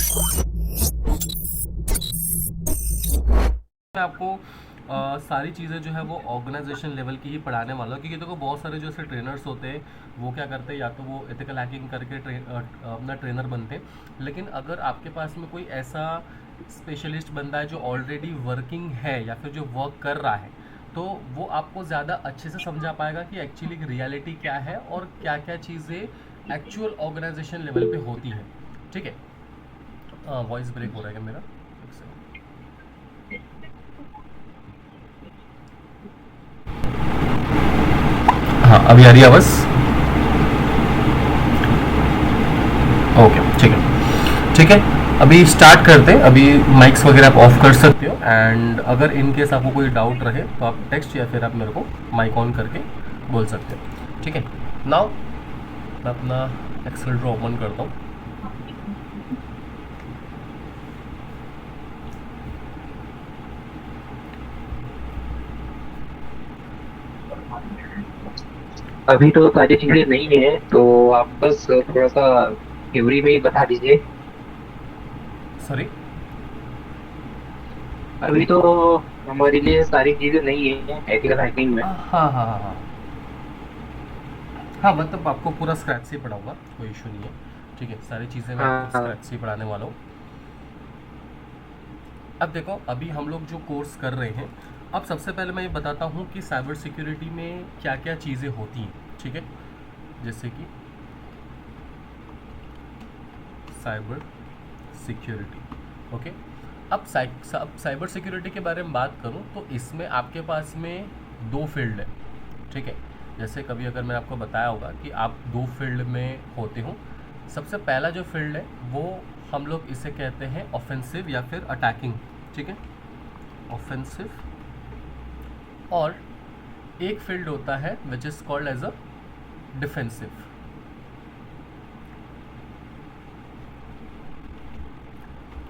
मैं आपको सारी चीज़ें जो है वो ऑर्गेनाइजेशन लेवल की ही पढ़ाने वाला हूँ, क्योंकि देखो बहुत सारे जो ऐसे ट्रेनर्स होते हैं वो क्या करते हैं, या तो वो एथिकल हैकिंग करके अपना ट्रेनर बनते हैं। लेकिन अगर आपके पास में कोई ऐसा स्पेशलिस्ट बंदा है जो ऑलरेडी वर्किंग है या फिर जो वर्क कर रहा है, तो वो आपको ज़्यादा अच्छे से समझा पाएगा कि एक्चुअली रियलिटी क्या है और क्या क्या चीज़ें एक्चुअल ऑर्गेनाइजेशन लेवल पे होती हैं। ठीक है, वॉइस ब्रेक हो रहा है क्या मेरा? एक सेकंड। हाँ, अभी आ रही है आवाज़? ओके, ठीक है, ठीक है। अभी स्टार्ट करते हैं। अभी माइक्स वगैरह आप ऑफ कर सकते हो, एंड अगर इन केस आपको कोई डाउट रहे तो आप टेक्स्ट या फिर आप मेरे को माइक ऑन करके बोल सकते हो। ठीक है, नाउ मैं अपना एक्सेल ड्रॉ ओपन करता हूँ। अभी तो सारी चीजें नहीं है, तो आप बस थोड़ा सा थ्योरी में ही बता दीजिए। सॉरी। अभी तो हमारे लिए सारी चीजें नहीं है एथिकल हैकिंग में। हाँ हाँ हाँ हाँ। हाँ, मतलब आपको पूरा स्क्रैच से ही पढ़ाऊंगा, कोई इशू नहीं है। ठीक है, सारी चीज़ें मैं आपको हाँ। स्क्रैच से ही पढ़ाने वाला हूँ। अब देखो, अभी हम लोग जो कोर्स कर रहे हैं, अब सबसे पहले मैं ये बताता हूँ कि साइबर सिक्योरिटी में क्या क्या चीज़ें होती हैं। ठीक है, जैसे कि साइबर सिक्योरिटी। ओके, अब साइबर सिक्योरिटी के बारे में बात करूँ तो इसमें आपके पास में दो फील्ड है। ठीक है, जैसे कभी अगर मैंने आपको बताया होगा कि आप दो फील्ड में होते हो। सबसे पहला जो फील्ड है वो हम लोग इसे कहते हैं ऑफेंसिव या फिर अटैकिंग। ठीक है, ऑफेंसिव। और एक फील्ड होता है which is called as a defensive.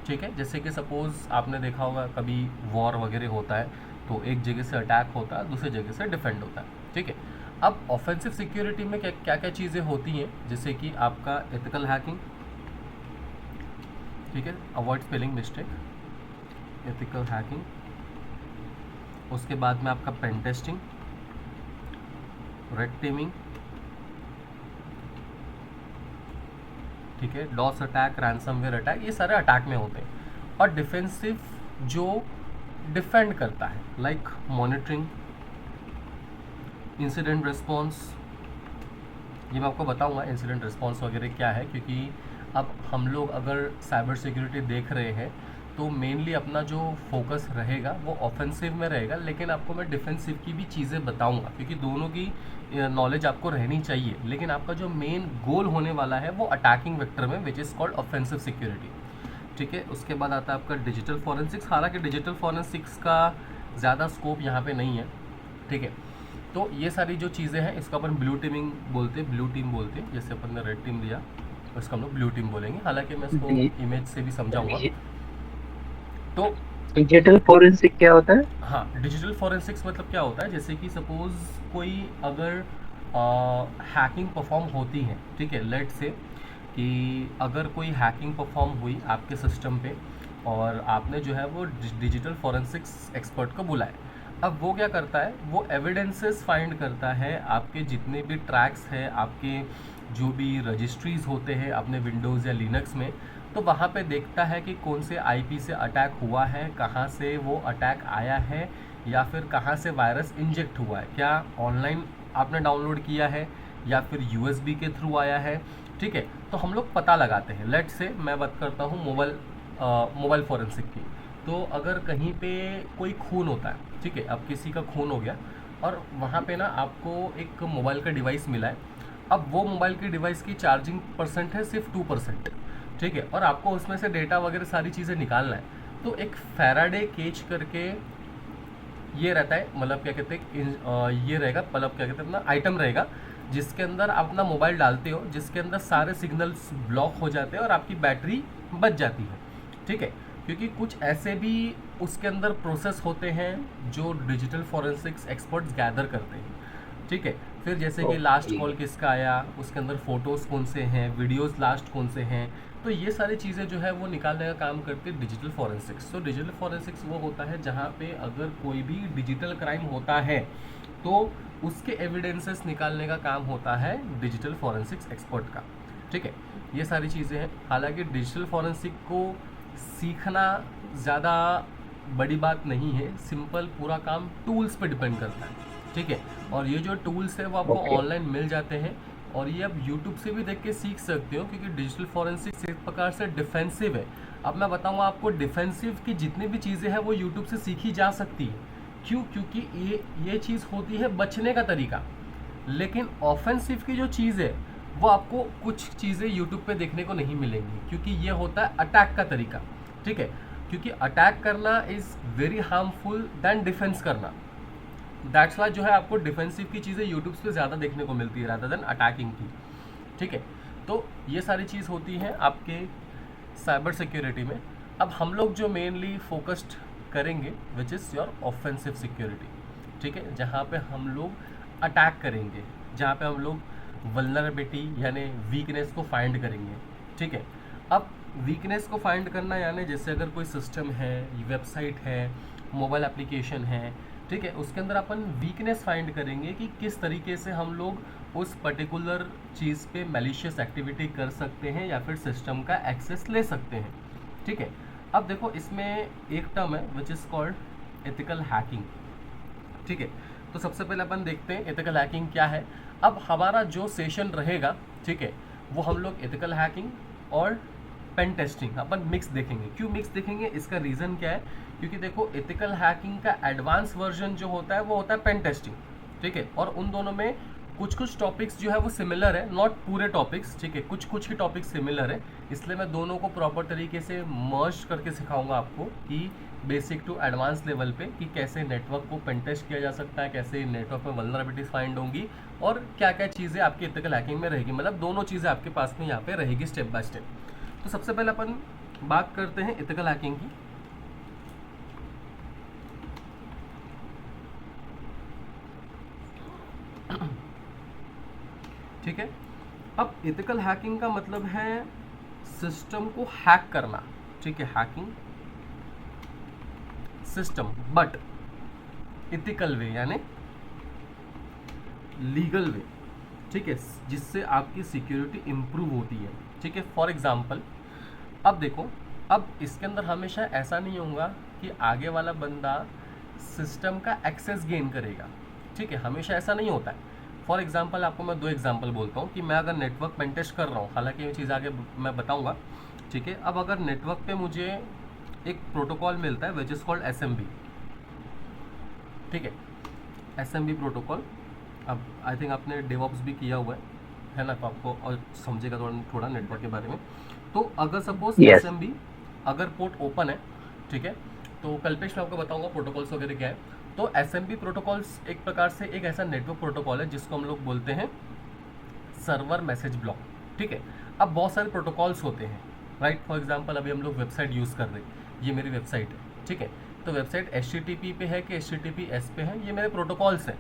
ठीक है, जैसे कि सपोज़ आपने देखा होगा कभी वॉर वगैरह होता है तो एक जगह से अटैक होता है, दूसरी जगह से डिफेंड होता है। ठीक है, अब ऑफेंसिव सिक्योरिटी में क्या क्या क्या चीज़ें होती हैं, जैसे कि आपका एथिकल हैकिंग। ठीक है, avoid spelling mistake, ethical hacking. उसके बाद में आपका पेन टेस्टिंग, रेड टीमिंग। ठीक है, डॉस अटैक, रैंसमवेयर अटैक, ये सारे अटैक में होते हैं। और डिफेंसिव जो डिफेंड करता है, लाइक मॉनिटरिंग, इंसिडेंट रिस्पॉन्स। ये मैं आपको बताऊंगा इंसिडेंट रिस्पॉन्स वगैरह क्या है, क्योंकि अब हम लोग अगर साइबर सिक्योरिटी देख रहे हैं तो मेनली अपना जो फोकस रहेगा वो ऑफेंसिव में रहेगा, लेकिन आपको मैं डिफेंसिव की भी चीज़ें बताऊंगा, क्योंकि दोनों की नॉलेज आपको रहनी चाहिए। लेकिन आपका जो मेन गोल होने वाला है वो अटैकिंग वेक्टर में, विच इज़ कॉल्ड ऑफेंसिव सिक्योरिटी। ठीक है, उसके बाद आता है आपका डिजिटल फॉरेंसिक्स। हालांकि डिजिटल फॉरेंसिक्स का ज़्यादा स्कोप यहाँ पे नहीं है। ठीक है, तो ये सारी जो चीज़ें हैं इसको अपन ब्लू टीमिंग बोलते हैं, ब्लू टीम बोलते हैं। जैसे अपन ने रेड टीम लिया, उसको हम लोग ब्लू टीम बोलेंगे, हालांकि मैं इसको इमेज से भी समझाऊंगा। तो डिजिटल फोरेंसिक क्या होता है? हाँ, डिजिटल फॉरेंसिक्स मतलब क्या होता है, जैसे कि सपोज़ कोई अगर हैकिंग परफॉर्म होती है, ठीक है, लेट से कि अगर कोई हैकिंग परफॉर्म हुई आपके सिस्टम पे और आपने जो है वो डिजिटल फॉरेंसिक्स एक्सपर्ट को बुलाया। अब वो क्या करता है, वो एविडेंसेस फाइंड करता है, आपके जितने भी ट्रैक्स हैं, आपके जो भी रजिस्ट्रीज होते हैं अपने विंडोज़ या लिनक्स में, तो वहाँ पे देखता है कि कौन से आईपी से अटैक हुआ है, कहाँ से वो अटैक आया है, या फिर कहाँ से वायरस इंजेक्ट हुआ है, क्या ऑनलाइन आपने डाउनलोड किया है या फिर यूएसबी के थ्रू आया है। ठीक है, तो हम लोग पता लगाते हैं। लेट से मैं बात करता हूँ मोबाइल फॉरेंसिक की। तो अगर कहीं पे कोई खून होता है, ठीक है, अब किसी का खून हो गया और वहाँ पे ना आपको एक मोबाइल का डिवाइस मिला है। अब वो मोबाइल के डिवाइस की चार्जिंग परसेंट है सिर्फ 2%। ठीक है, और आपको उसमें से डेटा वगैरह सारी चीज़ें निकालना है। तो एक फैराडे केज करके ये रहता है, मतलब क्या कहते हैं ये रहेगा, मतलब क्या कहते हैं अपना आइटम रहेगा, जिसके अंदर आप अपना मोबाइल डालते हो, जिसके अंदर सारे सिग्नल्स ब्लॉक हो जाते हैं और आपकी बैटरी बच जाती है। ठीक है, क्योंकि कुछ ऐसे भी उसके अंदर प्रोसेस होते हैं जो डिजिटल फॉरेंसिक्स एक्सपर्ट्स गैदर करते हैं। ठीक है, फिर जैसे कि लास्ट ओके। कॉल किसका आया, उसके अंदर फ़ोटोज़ कौन से हैं, वीडियोज़ लास्ट कौन से हैं, तो ये सारी चीज़ें जो है वो निकालने का काम करती है डिजिटल फॉरेंसिक्स। तो डिजिटल फॉरेंसिक्स वो होता है जहाँ पे अगर कोई भी डिजिटल क्राइम होता है तो उसके एविडेंसेस निकालने का काम होता है डिजिटल फॉरेंसिक्स एक्सपर्ट का। ठीक है, ये सारी चीज़ें हैं। हालांकि डिजिटल फॉरेंसिक को सीखना ज़्यादा बड़ी बात नहीं है, सिंपल पूरा काम टूल्स पे डिपेंड करता है। ठीक है, और ये जो टूल्स है वो आपको ओके। ऑनलाइन मिल जाते हैं और ये आप यूट्यूब से भी देख के सीख सकते हो, क्योंकि डिजिटल फॉरेंसिक्स एक प्रकार से डिफेंसिव है। अब मैं बताऊंगा आपको, डिफेंसिव की जितनी भी चीज़ें हैं वो यूट्यूब से सीखी जा सकती है। क्यों? क्योंकि ये चीज़ होती है बचने का तरीका, लेकिन ऑफेंसिव की जो चीज़ है वो आपको कुछ चीज़ें यूट्यूब पे देखने को नहीं मिलेंगी, क्योंकि ये होता है अटैक का तरीका। ठीक है, क्योंकि अटैक करना is very harmful than defence करना। दैट्स वाई जो है आपको डिफेंसिव की चीज़ें यूट्यूब पे ज़्यादा देखने को मिलती है रादर देन अटैकिंग की। ठीक है, तो ये सारी चीज़ होती है आपके साइबर सिक्योरिटी में। अब हम लोग जो मेनली फोकस्ड करेंगे which is your offensive security. ठीक है, जहाँ पे हम लोग अटैक करेंगे, जहाँ पे हम लोग वल्नरेबिलिटी यानी वीकनेस को फाइंड करेंगे। ठीक है, अब वीकनेस को फाइंड करना यानी जैसे अगर कोई सिस्टम है, वेबसाइट है, मोबाइल एप्लीकेशन है, ठीक है, उसके अंदर अपन वीकनेस फाइंड करेंगे कि किस तरीके से हम लोग उस पर्टिकुलर चीज़ पे मैलिशियस एक्टिविटी कर सकते हैं या फिर सिस्टम का एक्सेस ले सकते हैं। ठीक है, अब देखो इसमें एक टर्म है which is called ethical hacking. ठीक है, तो सबसे पहले अपन देखते हैं एथिकल हैकिंग क्या है। अब हमारा जो सेशन रहेगा, ठीक है, वो हम लोग एथिकल हैकिंग और पेन टेस्टिंग अपन मिक्स देखेंगे। क्यों मिक्स देखेंगे? इसका रीज़न क्या है? क्योंकि देखो एथिकल हैकिंग का एडवांस वर्जन जो होता है वो होता है पेन टेस्टिंग। ठीक है, और उन दोनों में कुछ कुछ टॉपिक्स जो है वो सिमिलर है, नॉट पूरे टॉपिक्स। ठीक है, कुछ कुछ ही टॉपिक्स सिमिलर है, इसलिए मैं दोनों को प्रॉपर तरीके से मर्ज करके सिखाऊंगा आपको कि बेसिक टू एडवांस लेवल पे कि कैसे नेटवर्क को पेन टेस्ट किया जा सकता है, कैसे नेटवर्क में वल्नरेबिलिटीज फाइंड होंगी और क्या क्या चीज़ें आपकी एथिकल हैकिंग में रहेगी। मतलब दोनों चीज़ें आपके पास में यहाँ पे रहेगी स्टेप बाय स्टेप। तो सबसे पहले अपन बात करते हैं एथिकल हैकिंग की। ठीक है, अब एथिकल हैकिंग का मतलब है सिस्टम को हैक करना। ठीक है, हैकिंग सिस्टम बट एथिकल वे यानी लीगल वे। ठीक है, जिससे आपकी सिक्योरिटी इंप्रूव होती है। ठीक है, फॉर एग्जांपल अब देखो, अब इसके अंदर हमेशा ऐसा नहीं होगा कि आगे वाला बंदा सिस्टम का एक्सेस गेन करेगा। ठीक है, हमेशा ऐसा नहीं होता है। फॉर एग्जांपल आपको मैं 2 एग्जांपल बोलता हूँ कि मैं अगर नेटवर्क पेन टेस्ट कर रहा हूँ, हालांकि ये चीज़ आगे मैं बताऊँगा। ठीक है, अब अगर नेटवर्क पे मुझे एक प्रोटोकॉल मिलता है विच इज़ कॉल्ड SMB। ठीक है, SMB प्रोटोकॉल, अब आई थिंक आपने डेवऑप्स भी किया हुआ है ना, तो आपको और समझेगा थोड़ा नेटवर्क के बारे में। तो अगर सपोज यस। SMB अगर पोर्ट ओपन है, ठीक है, तो कल्पेश मैं आपको बताऊंगा प्रोटोकॉल्स वगैरह क्या है। तो SMB प्रोटोकॉल्स एक प्रकार से एक ऐसा नेटवर्क प्रोटोकॉल है जिसको हम लोग बोलते हैं सर्वर मैसेज ब्लॉक। ठीक है, अब बहुत सारे प्रोटोकॉल्स होते हैं, राइट। फॉर एग्जांपल अभी हम लोग वेबसाइट यूज़ कर रहे हैं, ये मेरी वेबसाइट है। ठीक है, तो वेबसाइट HTTP पे है कि HTTPS पे है, ये मेरे प्रोटोकॉल्स हैं,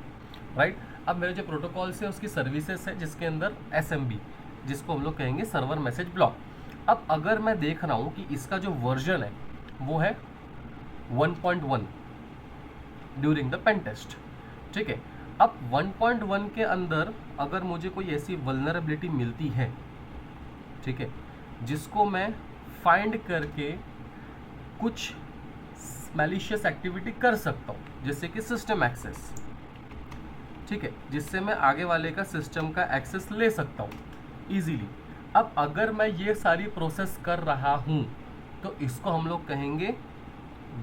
राइट। अब मेरे जो प्रोटोकॉल्स है उसकी सर्विसेज है जिसके अंदर SMB, जिसको हम लोग कहेंगे सर्वर मैसेज ब्लॉक। अब अगर मैं देख रहा हूँ कि इसका जो वर्जन है वो है 1.1 ड्यूरिंग द पेन टेस्ट। ठीक है, अब 1.1 के अंदर अगर मुझे कोई ऐसी वल्नरेबिलिटी मिलती है, ठीक है, जिसको मैं फाइंड करके कुछ मैलिशियस एक्टिविटी कर सकता हूँ, जैसे कि सिस्टम एक्सेस। ठीक है, जिससे मैं आगे वाले का सिस्टम का एक्सेस ले सकता हूँ ईजीली। अब अगर मैं ये सारी प्रोसेस कर रहा हूँ तो इसको हम लोग कहेंगे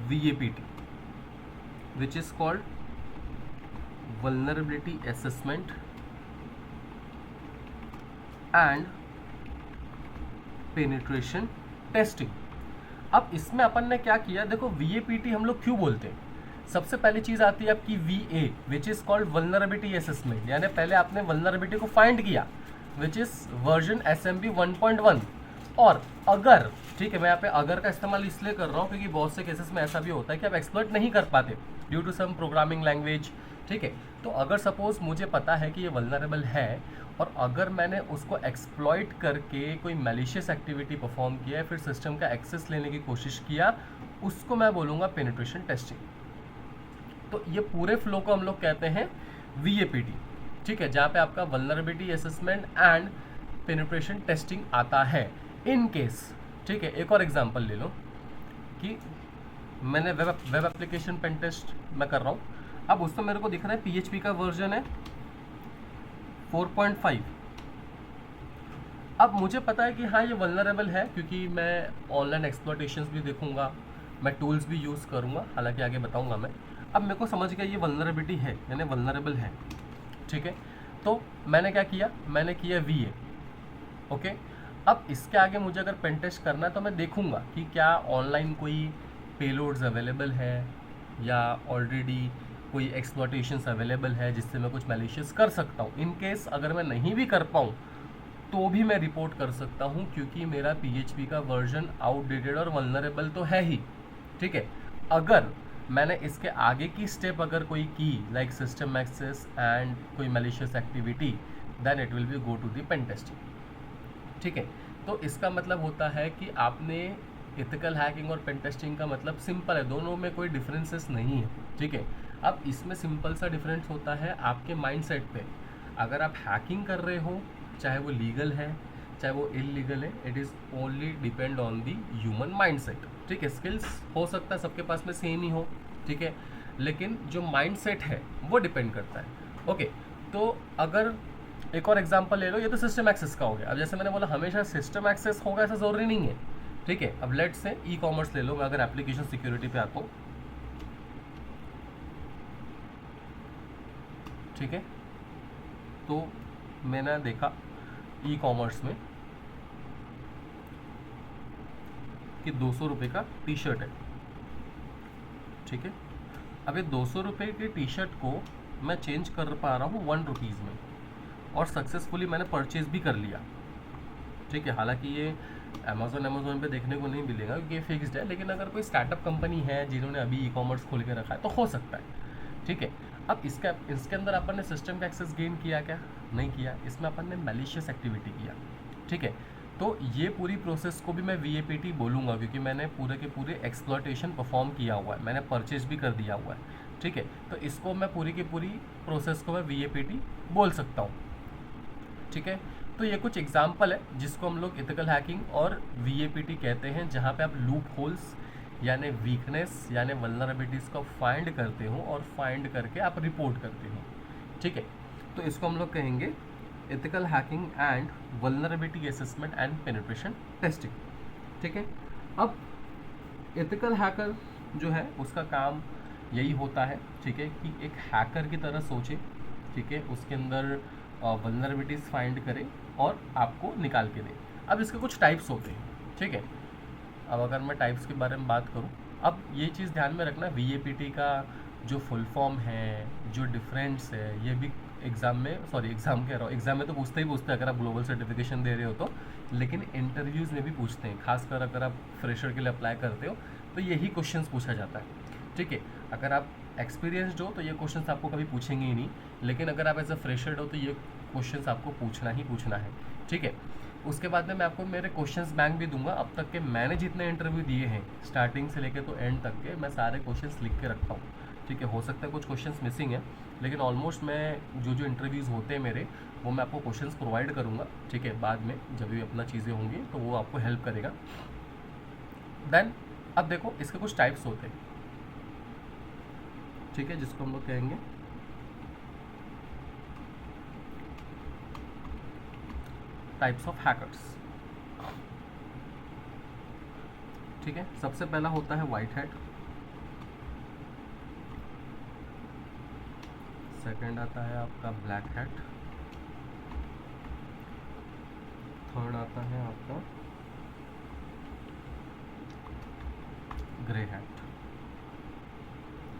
VAPT, which is called vulnerability assessment and penetration testing. अब इसमें अपन ने क्या किया, देखो VAPT हम लोग क्यों बोलते हैं। सबसे पहली चीज़ आती है आपकी VA, which is called vulnerability assessment, यानी पहले आपने वल्नरेबिलिटी को फाइंड किया विच इज़ वर्जन SMB 1.1। और अगर, ठीक है, मैं यहाँ पे अगर का इस्तेमाल इसलिए कर रहा हूँ क्योंकि बहुत से केसेस में ऐसा भी होता है कि आप एक्सप्लोइट नहीं कर पाते due to some programming language ठीक है। तो अगर सपोज़ मुझे पता है कि ये वल्नरेबल है और अगर मैंने उसको एक्सप्लॉइट करके कोई मैलिशियस एक्टिविटी परफॉर्म किया है, फिर सिस्टम का एक्सेस लेने की कोशिश किया, उसको मैं बोलूँगा पेनिट्रेशन टेस्टिंग। तो ये पूरे फ्लो को हम लोग कहते हैं VAPT, ठीक है, जहाँ पे आपका vulnerability assessment and penetration testing आता है इन केस। ठीक है, एक और एग्जांपल ले लो कि मैंने वेब एप्लीकेशन पेन टेस्ट मैं कर रहा हूँ, अब उसमें मेरे को दिख रहा है PHP का वर्जन है 4.5। अब मुझे पता है कि हाँ ये वल्नरेबल है, क्योंकि मैं ऑनलाइन एक्सप्लॉयटेशंस भी देखूंगा, मैं टूल्स भी यूज़ करूंगा, हालांकि आगे बताऊंगा मैं। अब मेरे को समझ गया ये वल्नरेबिलिटी है, यानी वल्नरेबल है, ठीक है। तो मैंने क्या किया, मैंने किया VA, ओके। अब इसके आगे मुझे अगर पेन टेस्ट करना है तो मैं देखूंगा कि क्या ऑनलाइन कोई पेलोड्स अवेलेबल है या ऑलरेडी कोई एक्सप्लॉयटेशंस अवेलेबल है जिससे मैं कुछ मैलिशियस कर सकता हूँ। इन केस अगर मैं नहीं भी कर पाऊँ तो भी मैं रिपोर्ट कर सकता हूँ, क्योंकि मेरा PHP का वर्जन आउटडेटेड और वल्नरेबल तो है ही, ठीक है। अगर मैंने इसके आगे की स्टेप अगर कोई की, लाइक सिस्टम एक्सेस एंड कोई malicious activity, then it will be go to the pen testing, ठीक है। तो इसका मतलब होता है कि आपने एथिकल हैकिंग और पेन टेस्टिंग का मतलब सिंपल है, दोनों में कोई डिफरेंसेस नहीं है, ठीक है। अब इसमें सिंपल सा डिफरेंस होता है आपके माइंडसेट पे। अगर आप हैकिंग कर रहे हो, चाहे वो लीगल है चाहे वो इलीगल है, it is only depend on the human mindset, ठीक है। स्किल्स हो सकता है सबके पास में सेम ही हो, ठीक है, लेकिन जो माइंडसेट है वो डिपेंड करता है, ओके। तो अगर एक और एग्जांपल ले लो, ये तो सिस्टम एक्सेस का हो गया। अब जैसे मैंने बोला हमेशा सिस्टम एक्सेस होगा ऐसा ज़रूरी नहीं है, ठीक है। अब लेट्स से ई-कॉमर्स ले लो, मैं अगर एप्लीकेशन सिक्योरिटी पे आता हूँ, ठीक है, तो मैंने देखा ई-कॉमर्स में कि 200 रुपये का टी शर्ट है, ठीक है। अब ये 200 रुपये की टी शर्ट को मैं चेंज कर पा रहा हूँ 1 रुपीज़ में, और सक्सेसफुली मैंने परचेज़ भी कर लिया, ठीक है। हालांकि ये अमेज़ोन पे देखने को नहीं मिलेगा क्योंकि ये फिक्स्ड है, लेकिन अगर कोई स्टार्टअप कंपनी है जिन्होंने अभी ई-कॉमर्स खोल के रखा है तो हो सकता है, ठीक है। अब इसके अंदर अपन ने सिस्टम का एक्सेस गेन किया क्या? नहीं किया, इसमें अपन ने मैलिशियस एक्टिविटी किया, ठीक है। तो ये पूरी प्रोसेस को भी मैं VAPT बोलूँगा, क्योंकि मैंने पूरे के पूरे एक्सप्लॉयटेशन परफॉर्म किया हुआ है, मैंने परचेज भी कर दिया हुआ है, ठीक है। तो इसको मैं पूरी की पूरी प्रोसेस को मैं VAPT बोल सकता हूँ, ठीक है। तो ये कुछ एग्जाम्पल है जिसको हम लोग एथिकल हैकिंग और VAPT कहते हैं, जहाँ पे आप लूप होल्स यानी वीकनेस यानी वल्नरेबिलिटीज़ को फाइंड करते हो और फाइंड करके आप रिपोर्ट करते हो, ठीक है। तो इसको हम लोग कहेंगे ethical hacking and vulnerability assessment and penetration testing, ठीक है। अब एथिकल हैकर जो है उसका काम यही होता है, ठीक है, कि एक हैकर की तरह सोचे, ठीक है, उसके अंदर वल्नरेबिलिटीज़ फाइंड करे और आपको निकाल के दे। अब इसके कुछ टाइप्स होते हैं, ठीक है। अब अगर मैं टाइप्स के बारे में बात करूं, अब ये चीज़ ध्यान में रखना, VAPT का जो फुल फॉर्म है, जो डिफरेंस है, ये भी एग्ज़ाम में, सॉरी एग्ज़ाम कह रहा हूँ, एग्ज़ाम में तो पूछते ही पूछते हैं अगर आप ग्लोबल सर्टिफिकेशन दे रहे हो तो, लेकिन इंटरव्यूज़ में भी पूछते हैं, खासकर अगर आप फ्रेशर के लिए अप्लाई करते हो तो यही क्वेश्चन पूछा जाता है, ठीक है। अगर आप एक्सपीरियंसड हो तो ये क्वेश्चन आपको कभी पूछेंगे ही नहीं, लेकिन अगर आप एज अ फ्रेशर हो तो ये क्वेश्चन आपको पूछना ही पूछना है, ठीक है। उसके बाद में मैं आपको मेरे क्वेश्चंस बैंक भी दूंगा। अब तक के मैंने जितने इंटरव्यू दिए हैं स्टार्टिंग से लेकर तो एंड तक के, मैं सारे क्वेश्चंस लिख के रखता हूँ, ठीक है। हो सकता है कुछ क्वेश्चंस मिसिंग है, लेकिन ऑलमोस्ट मैं जो जो इंटरव्यूज़ होते हैं मेरे, वो मैं आपको क्वेश्चंस प्रोवाइड करूँगा, ठीक है। बाद में जब भी अपना चीज़ें होंगी तो वो आपको हेल्प करेगा। देन अब देखो इसके कुछ टाइप्स होते हैं, ठीक है, जिसको हम लोग कहेंगे टाइप्स ऑफ हैकर्स, ठीक है। सबसे पहला होता है वाइट हैट, सेकंड आता है आपका ब्लैक हैट, थर्ड आता है आपका ग्रे हैट,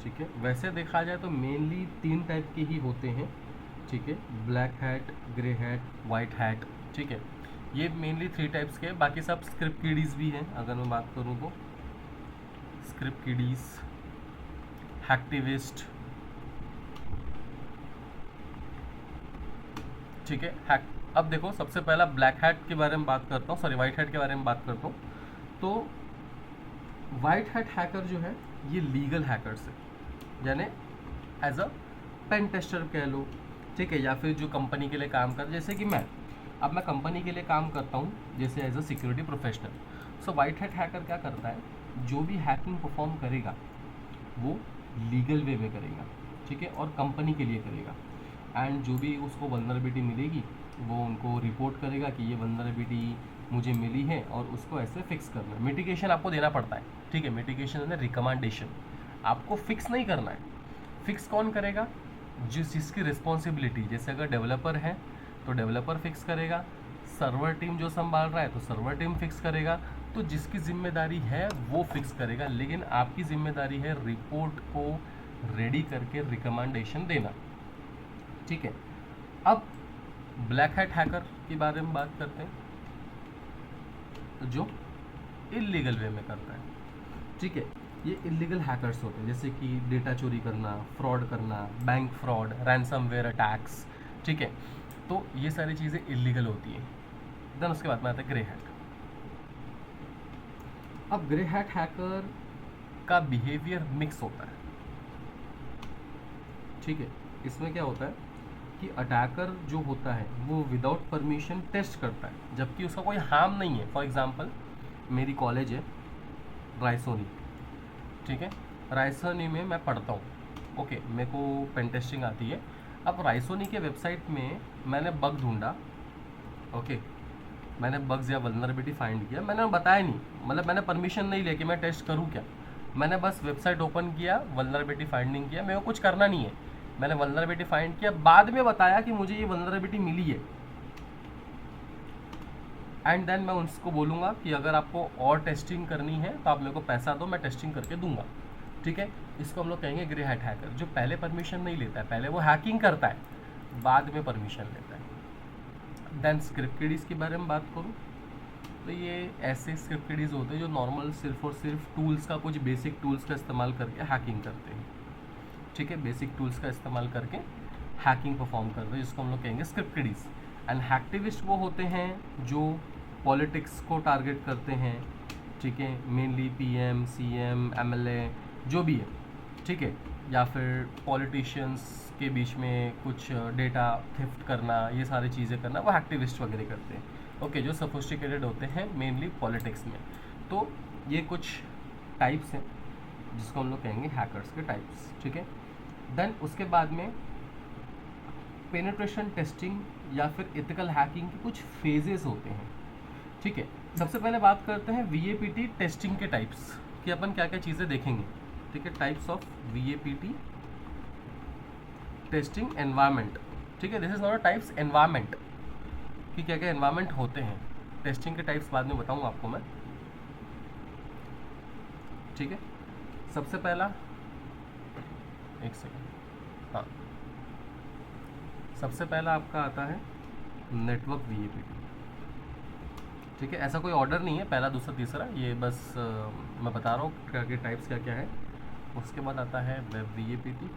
ठीक है। वैसे देखा जाए तो मेनली 3 टाइप के ही होते हैं, ठीक है, black hat, grey hat, white hat, ठीक है। ये मेनली 3 टाइप्स के, बाकी सब स्क्रिप्ट किडीज़ भी हैं। अगर मैं बात करूँ तो स्क्रिप्ट किडीज़, हैक्टिविस्ट, ठीक है। हैक, अब देखो सबसे पहला ब्लैक हैट के बारे में बात करता हूँ, सॉरी वाइट हैट के बारे में बात करता हूँ। तो वाइट हैट हैकर जो है ये लीगल हैकर्स है, यानी एज अ पेन टेस्टर कह लो, ठीक है, या फिर जो कंपनी के लिए काम कर, जैसे कि मैं कंपनी के लिए काम करता हूँ जैसे as a security professional. So white hat hacker क्या करता है, जो भी हैकिंग परफॉर्म करेगा वो लीगल वे में करेगा, ठीक है, और कंपनी के लिए करेगा। एंड जो भी उसको वल्नरेबिलिटी मिलेगी वो उनको रिपोर्ट करेगा कि ये वल्नरेबिलिटी मुझे मिली है और उसको ऐसे फिक्स करना है। मिटिगेशन आपको देना पड़ता है, ठीक है, मिटिगेशन है रिकमेंडेशन, आपको फिक्स नहीं करना है। फिक्स कौन करेगा, जिसकी रिस्पॉन्सिबिलिटी, जैसे अगर डेवलपर है तो डेवलपर फिक्स करेगा, सर्वर टीम जो संभाल रहा है तो सर्वर टीम फिक्स करेगा। तो जिसकी जिम्मेदारी है वो फिक्स करेगा, लेकिन आपकी जिम्मेदारी है रिपोर्ट को रेडी करके रिकमेंडेशन देना, ठीक है। अब ब्लैक हैट हैकर के बारे में बात करते हैं, जो इलीगल वे में करता है, ठीक है। ये इलीगल हैकर्स होते हैं, जैसे कि डेटा चोरी करना, फ्रॉड करना, बैंक फ्रॉड, रैंसमवेयर अटैक्स, ठीक है। तो ये सारी चीज़ें इलीगल होती हैं। देन उसके बाद में आता है ग्रे हैट। अब ग्रे हैट हैकर का बिहेवियर मिक्स होता है, ठीक है। इसमें क्या होता है कि अटैकर जो होता है वो विदाउट परमिशन टेस्ट करता है, जबकि उसका कोई हार्म नहीं है। फॉर एग्जांपल मेरी कॉलेज है रायसोनी, ठीक है, रायसोनी में मैं पढ़ता हूँ, ओके, मेरे को पेन टेस्टिंग आती है। अब रायसोनी के वेबसाइट में मैंने बग ढूंढा, ओके, मैंने बग्स या वल्नरेबिलिटी फाइंड किया, मैंने बताया नहीं, मतलब मैंने परमिशन नहीं लिया कि मैं टेस्ट करूँ क्या, मैंने बस वेबसाइट ओपन किया, वल्नरेबिलिटी फाइंडिंग किया, मेरे को कुछ करना नहीं है, मैंने वल्नरेबिलिटी फाइंड किया, बाद में बताया कि मुझे ये वल्नरेबिलिटी मिली है। एंड देन मैं उसको बोलूँगा कि अगर आपको और टेस्टिंग करनी है तो आप मेरे को पैसा दो, मैं टेस्टिंग करके दूंगा, ठीक है। इसको हम लोग कहेंगे ग्रे हैट हैकर, जो पहले परमिशन नहीं लेता है, पहले वो हैकिंग करता है, बाद में परमिशन लेता है। देन स्क्रिप्ट किडीज़ के बारे में बात करूँ तो ये ऐसे स्क्रिप्ट किडीज़ होते हैं जो नॉर्मल सिर्फ और सिर्फ टूल्स का, कुछ बेसिक टूल्स का इस्तेमाल करके हैकिंग करते हैं, ठीक है, बेसिक टूल्स का इस्तेमाल करके हैकिंग परफॉर्म करते हैं, जिसको हम लोग कहेंगे स्क्रिप्ट किडीज़। एंड हैक्टिविस्ट वो होते हैं जो पॉलिटिक्स को टारगेट करते हैं, ठीक है, मेनली पीएम, सीएम, एमएलए जो भी है, ठीक है, या फिर पॉलिटिशियंस के बीच में कुछ डेटा थिफ्ट करना, ये सारी चीज़ें करना, वो एक्टिविस्ट वगैरह करते हैं, ओके, जो सोफिस्टिकेटेड होते हैं मेनली पॉलिटिक्स में। तो ये कुछ टाइप्स हैं जिसको हम लोग कहेंगे हैकर्स के टाइप्स, ठीक है। देन उसके बाद में पेनिट्रेशन टेस्टिंग या फिर एथिकल हैकिंग के कुछ फेजेस होते हैं, ठीक है। सबसे पहले बात करते हैं वीएपीटी टेस्टिंग के टाइप्स कि अपन क्या क्या चीज़ें देखेंगे, ठीक है। टाइप्स ऑफ वीएपीटी टेस्टिंग एनवायरनमेंट, ठीक है, this is not a types, environment कि क्या क्या एनवायरनमेंट होते हैं। टेस्टिंग के टाइप्स बाद में बताऊंगा आपको मैं, ठीक है। सबसे पहला, एक सेकेंड, हाँ, सबसे पहला आपका आता है नेटवर्क वीएपीटी, ठीक है। ऐसा कोई ऑर्डर नहीं है, पहला दूसरा तीसरा, ये बस मैं बता रहा हूँ क्या क्या टाइप्स क्या क्या है। उसके बाद आता है वेब वीएपीटी,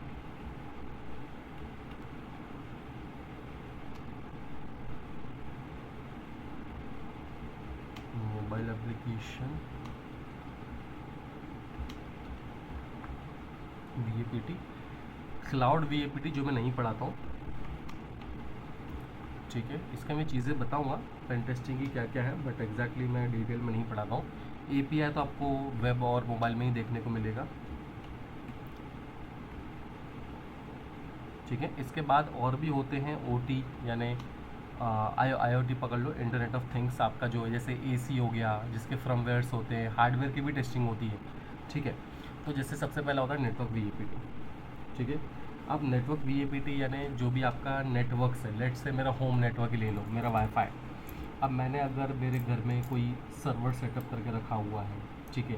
मोबाइल एप्लीकेशन वीएपीटी, क्लाउड वीएपीटी जो मैं नहीं पढ़ाता हूँ, ठीक है। इसका मैं चीज़ें बताऊंगा पेन टेस्टिंग की क्या क्या है, बट एग्जैक्टली मैं डिटेल में नहीं पढ़ाता हूँ। एपीआई तो आपको वेब और मोबाइल में ही देखने को मिलेगा, ठीक है। इसके बाद और भी होते हैं ओटी, यानी आईओटी पकड़ लो, इंटरनेट ऑफ थिंग्स आपका जो है, जैसे एसी हो गया, जिसके फर्मवेयर्स होते हैं, हार्डवेयर की भी टेस्टिंग होती है, ठीक है। तो जैसे सबसे पहला होता है नेटवर्क वीएपीटी, ठीक है। अब नेटवर्क वीएपीटी यानी जो भी आपका नेटवर्क्स है, लेट से मेरा होम नेटवर्क ही ले लो, मेरा वाईफाई, अब मैंने अगर मेरे घर में कोई सर्वर सेटअप करके रखा हुआ है, ठीक है,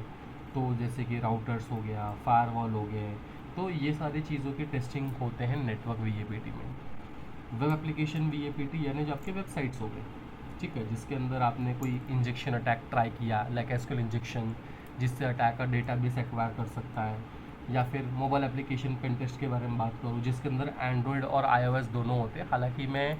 तो जैसे कि राउटर्स हो गया, फायरवॉल हो गए, तो ये सारी चीज़ों की टेस्टिंग होते हैं नेटवर्क वीएपीटी में। वेब एप्लीकेशन वीएपीटी यानी जो आपके वेबसाइट्स हो गए, ठीक है, जिसके अंदर आपने कोई इंजेक्शन अटैक ट्राई किया, लाइक एसक्यूएल इंजेक्शन, जिससे अटैकर डेटाबेस एक्वायर कर सकता है, या फिर मोबाइल एप्लीकेशन पेन टेस्ट के बारे में बात करूँ जिसके अंदर एंड्रॉयड और आईओएस दोनों होते हैं। हालांकि मैं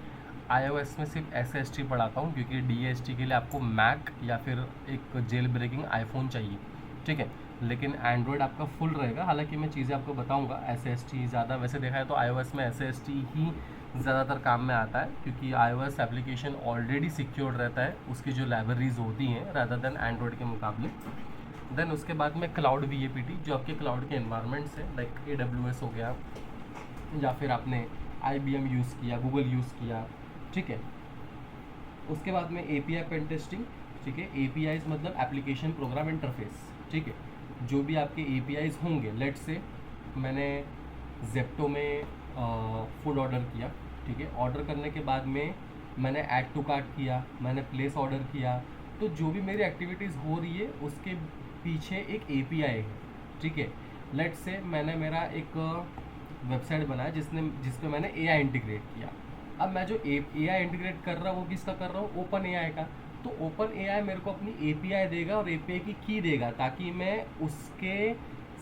iOS में सिर्फ SST पढ़ाता हूँ, क्योंकि DST के लिए आपको मैक या फिर एक जेल ब्रेकिंग आईफोन चाहिए, ठीक है। लेकिन एंड्रॉयड आपका फुल रहेगा। हालांकि मैं चीज़ें आपको बताऊंगा, SST ज़्यादा वैसे देखा है तो iOS में SST ही ज़्यादातर काम में आता है, क्योंकि iOS एप्लीकेशन ऑलरेडी सिक्योर्ड रहता है, उसकी जो लाइब्रेरीज होती हैं रादर देन एंड्रॉयड के मुकाबले। देन उसके बाद में क्लाउड VAPT, जो आपके क्लाउड के एनवायरनमेंट्स हैं, लाइक AWS हो गया, या फिर आपने IBM यूज़ किया, गूगल यूज़ किया, ठीक है। उसके बाद में API पेन टेस्टिंग, ठीक है। APIs मतलब एप्लीकेशन प्रोग्राम इंटरफेस, ठीक है। जो भी आपके APIs होंगे, लेट से मैंने जेप्टो में फूड ऑर्डर किया, ठीक है। ऑर्डर करने के बाद में मैंने ऐड टू कार्ट किया, मैंने प्लेस ऑर्डर किया, तो जो भी मेरी एक्टिविटीज़ हो रही है उसके पीछे एक API है, ठीक है। लेट से मैंने मेरा एक वेबसाइट बनाया जिसपे मैंने AI इंटीग्रेट किया। अब मैं जो AI इंटीग्रेट कर रहा हूँ वो किसका कर रहा हूँ, ओपन AI का। तो ओपन AI मेरे को अपनी API देगा और API की की देगा, ताकि मैं उसके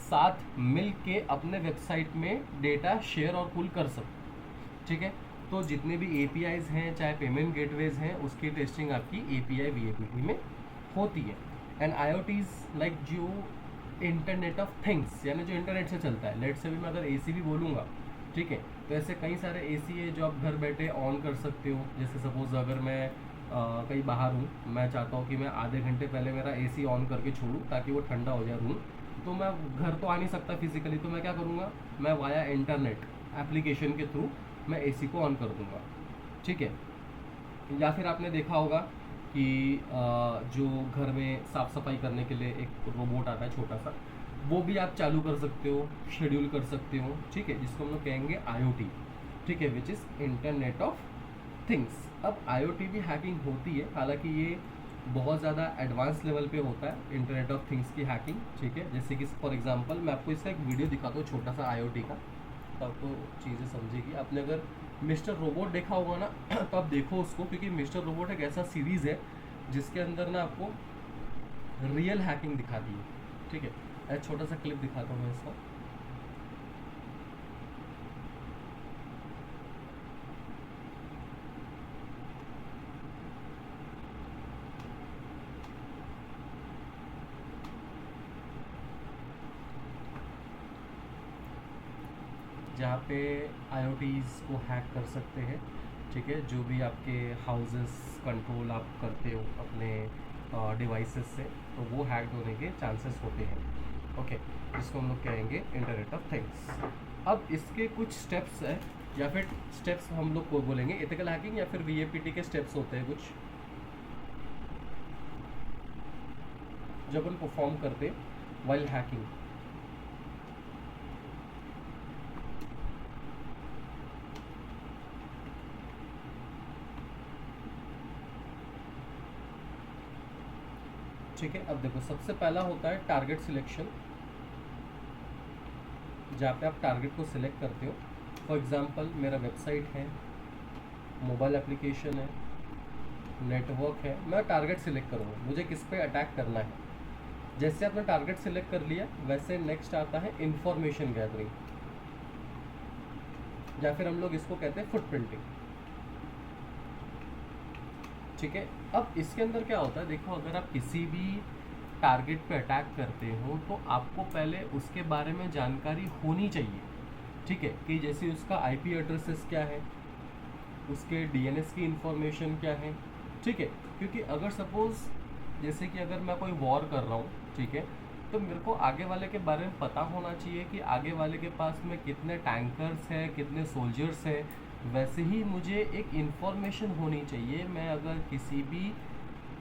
साथ मिल के अपने वेबसाइट में डेटा शेयर और पुल कर सकूँ, ठीक है। तो जितने भी APIs हैं, चाहे पेमेंट गेटवेज हैं, उसकी टेस्टिंग आपकी API VAPT में होती है। एंड IoTs लाइक जो इंटरनेट ऑफ थिंग्स, यानी जो इंटरनेट से चलता है। लेट से भी मैं अगर AC भी बोलूँगा, ठीक है, तो ऐसे कई सारे AC है जो आप घर बैठे ऑन कर सकते हो। जैसे सपोज़ अगर मैं कहीं बाहर हूँ, मैं चाहता हूँ कि मैं आधे घंटे पहले मेरा AC ऑन करके छोड़ूँ ताकि वो ठंडा हो जाए रूम, तो मैं घर तो आ नहीं सकता फिजिकली, तो मैं क्या करूँगा, मैं वाया इंटरनेट एप्लीकेशन के थ्रू मैं AC को ऑन कर दूँगा, ठीक है। या फिर आपने देखा होगा कि जो घर में साफ़ सफाई करने के लिए एक रोबोट आता है छोटा सा, वो भी आप चालू कर सकते हो, शेड्यूल कर सकते हो, ठीक है, जिसको हम लोग कहेंगे IoT, ठीक है, which is internet of things. अब IoT भी हैकिंग होती है, हालांकि ये बहुत ज़्यादा एडवांस लेवल पे होता है इंटरनेट ऑफ थिंग्स की हैकिंग, ठीक है। जैसे कि फॉर एग्जांपल मैं आपको इसका एक वीडियो दिखाता हूँ छोटा सा IoT का, तो आपको चीज़ें समझेगी। आपने अगर मिस्टर रोबोट देखा होगा ना तो आप देखो उसको, क्योंकि मिस्टर रोबोट एक ऐसा सीरीज़ है जिसके अंदर ना आपको रियल हैकिंग दिखाती है, ठीक है। एक छोटा सा क्लिप दिखाता हूँ मैं इसका। जहाँ पे IoTs को हैक कर सकते हैं, ठीक है। जो भी आपके हाउसेस कंट्रोल आप करते हो अपने डिवाइसेस से, तो वो हैक्ड होने के चांसेस होते हैं, ओके। जिसको हम लोग कहेंगे इंटरनेट ऑफ थिंग्स। अब इसके कुछ स्टेप्स हैं, या फिर स्टेप्स हम लोग को बोलेंगे एथिकल हैकिंग, या फिर VAPT के स्टेप्स होते हैं कुछ जो अपन परफॉर्म करते वाइल हैकिंग। ठीक है, अब देखो सबसे पहला होता है टारगेट सिलेक्शन, जहाँ पे आप टारगेट को सिलेक्ट करते हो। फॉर एग्जांपल मेरा वेबसाइट है, मोबाइल एप्लीकेशन है, नेटवर्क है, मैं टारगेट सिलेक्ट करूँगा मुझे किस पे अटैक करना है। जैसे आपने टारगेट सिलेक्ट कर लिया, वैसे नेक्स्ट आता है इंफॉर्मेशन गैदरिंग, या फिर हम लोग इसको कहते हैं फुटप्रिंटिंग, ठीक है। अब इसके अंदर क्या होता है, देखो अगर आप किसी भी टारगेट पे अटैक करते हो तो आपको पहले उसके बारे में जानकारी होनी चाहिए, ठीक है, कि जैसे उसका IP एड्रेसेस क्या है, उसके DNS की इंफॉर्मेशन क्या है, ठीक है। क्योंकि अगर सपोज़ जैसे कि अगर मैं कोई वॉर कर रहा हूँ, ठीक है, तो मेरे को आगे वाले के बारे में पता होना चाहिए कि आगे वाले के पास में कितने टैंकर्स हैं, कितने सोल्जर्स हैं। वैसे ही मुझे एक इन्फॉर्मेशन होनी चाहिए, मैं अगर किसी भी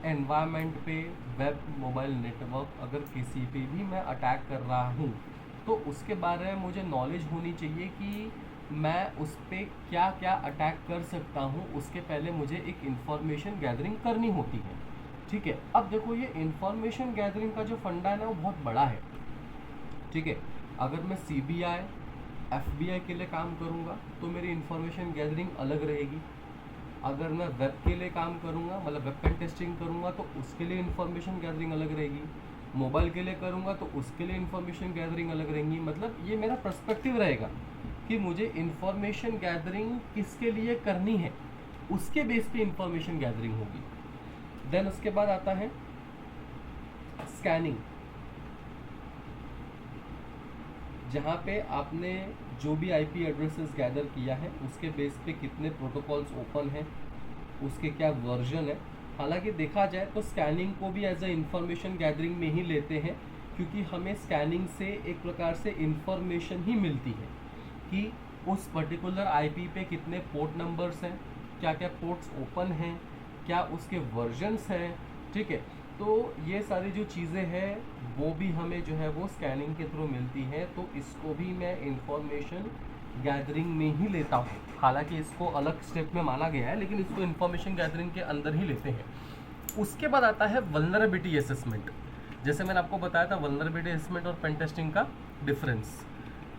एनवायरनमेंट पे, वेब मोबाइल नेटवर्क, अगर किसी पे भी मैं अटैक कर रहा हूँ, तो उसके बारे में मुझे नॉलेज होनी चाहिए कि मैं उस पर क्या क्या अटैक कर सकता हूँ। उसके पहले मुझे एक इन्फॉर्मेशन गैदरिंग करनी होती है, ठीक है। अब देखो ये इन्फॉर्मेशन गैदरिंग का जो फंडा है ना, वो बहुत बड़ा है, ठीक है। अगर मैं CBI FBI के लिए काम करूँगा तो मेरी इन्फॉर्मेशन गैदरिंग अलग रहेगी। अगर मैं वेब के लिए काम करूँगा, मतलब वेब पेन टेस्टिंग करूँगा, तो उसके लिए इन्फॉर्मेशन गैदरिंग अलग रहेगी। मोबाइल के लिए करूँगा तो उसके लिए इन्फॉर्मेशन गैदरिंग अलग रहेंगी। मतलब ये मेरा पर्सपेक्टिव रहेगा कि मुझे इन्फॉर्मेशन गैदरिंग किसके लिए करनी है, उसके बेस पे इंफॉर्मेशन गैदरिंग होगी। देन उसके बाद आता है स्कैनिंग, जहाँ पे आपने जो भी आईपी एड्रेसेस गैदर किया है उसके बेस पे कितने प्रोटोकॉल्स ओपन हैं, उसके क्या वर्जन है। हालांकि देखा जाए तो स्कैनिंग को भी एज अ इंफॉर्मेशन गैदरिंग में ही लेते हैं, क्योंकि हमें स्कैनिंग से एक प्रकार से इंफॉर्मेशन ही मिलती है कि उस पर्टिकुलर आईपी पे कितने पोर्ट नंबर्स हैं, क्या क्या पोर्ट्स ओपन हैं, क्या उसके वर्जन्स हैं, ठीक है। तो ये सारी जो चीज़ें हैं वो भी हमें जो है वो स्कैनिंग के थ्रू मिलती हैं, तो इसको भी मैं इंफॉर्मेशन गैदरिंग में ही लेता हूँ। हालांकि इसको अलग स्टेप में माना गया है, लेकिन इसको इंफॉर्मेशन गैदरिंग के अंदर ही लेते हैं। उसके बाद आता है वल्नरेबिलिटी असेसमेंट। जैसे मैंने आपको बताया था वल्नरेबिलिटी असेसमेंट और पेन टेस्टिंग का डिफरेंस,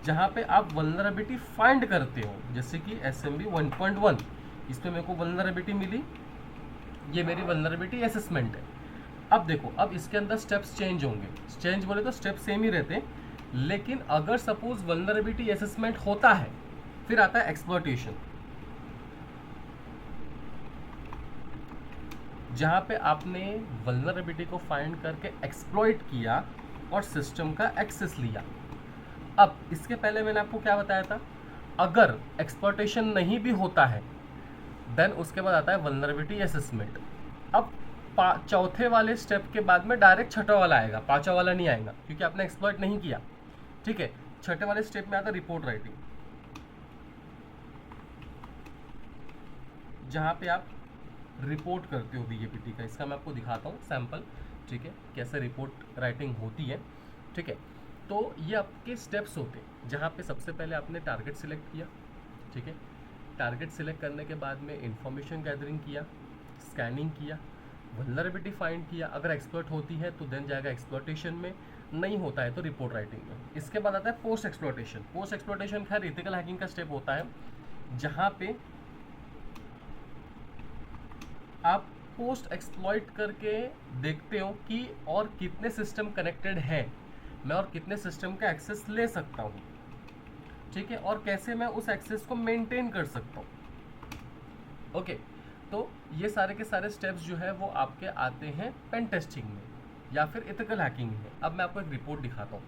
जहाँ पे आप वल्नरेबिलिटी फाइंड करते हो। जैसे कि SMB 1.1, इसमें मेरे को वल्नरेबिलिटी मिली, ये मेरी वल्नरेबिलिटी असेसमेंट है। अब देखो, अब इसके अंदर स्टेप्स चेंज होंगे। चेंज बोले तो स्टेप सेम ही रहते हैं, लेकिन अगर सपोज वल्नरेबिलिटी असेसमेंट होता है, फिर आता है एक्सप्लॉइटेशन, जहां पे आपने वल्नरेबिलिटी को फाइंड करके एक्सप्लॉइट किया और सिस्टम का एक्सेस लिया। अब इसके पहले मैंने आपको क्या बताया था, अगर एक्सप्लॉइटेशन नहीं भी होता है देन उसके बाद आता है वल्नरेबिलिटी असेसमेंट। अब चौथे वाले स्टेप के बाद में डायरेक्ट छठा वाला आएगा, पांचवा वाला नहीं आएगा, क्योंकि आपने एक्सप्लॉइट नहीं किया, ठीक है। छठे वाले स्टेप में आता है रिपोर्ट राइटिंग, जहां पे आप रिपोर्ट करते हो BAPT का। इसका मैं आपको दिखाता हूँ सैंपल, ठीक है, कैसे रिपोर्ट राइटिंग होती है, ठीक है। तो ये आपके स्टेप्स होते हैं, जहाँ पे सबसे पहले आपने टारगेट सिलेक्ट किया, ठीक है। टारगेट सिलेक्ट करने के बाद में इंफॉर्मेशन गैदरिंग किया, स्कैनिंग किया, वल्नरेबिलिटी फाइंड किया। अगर एक्सप्लॉइट होती है तो देन जाएगा एक्सप्लॉइटेशन में, नहीं होता है तो रिपोर्ट राइटिंग में। इसके बाद आता है पोस्ट एक्सप्लॉइटेशन। पोस्ट एक्सप्लॉइटेशन खैर एथिकल हैकिंग का स्टेप होता है, जहाँ पे आप पोस्ट एक्सप्लॉइट करके देखते हो कि और कितने सिस्टम कनेक्टेड है, मैं और कितने सिस्टम का एक्सेस ले सकता हूँ, ठीक है, और कैसे मैं उस एक्सेस को मेंटेन कर सकता हूँ। ओके, तो ये सारे के सारे स्टेप्स जो है वो आपके आते हैं पेन टेस्टिंग में या फिर एथिकल हैकिंग में। अब मैं आपको एक रिपोर्ट दिखाता हूँ।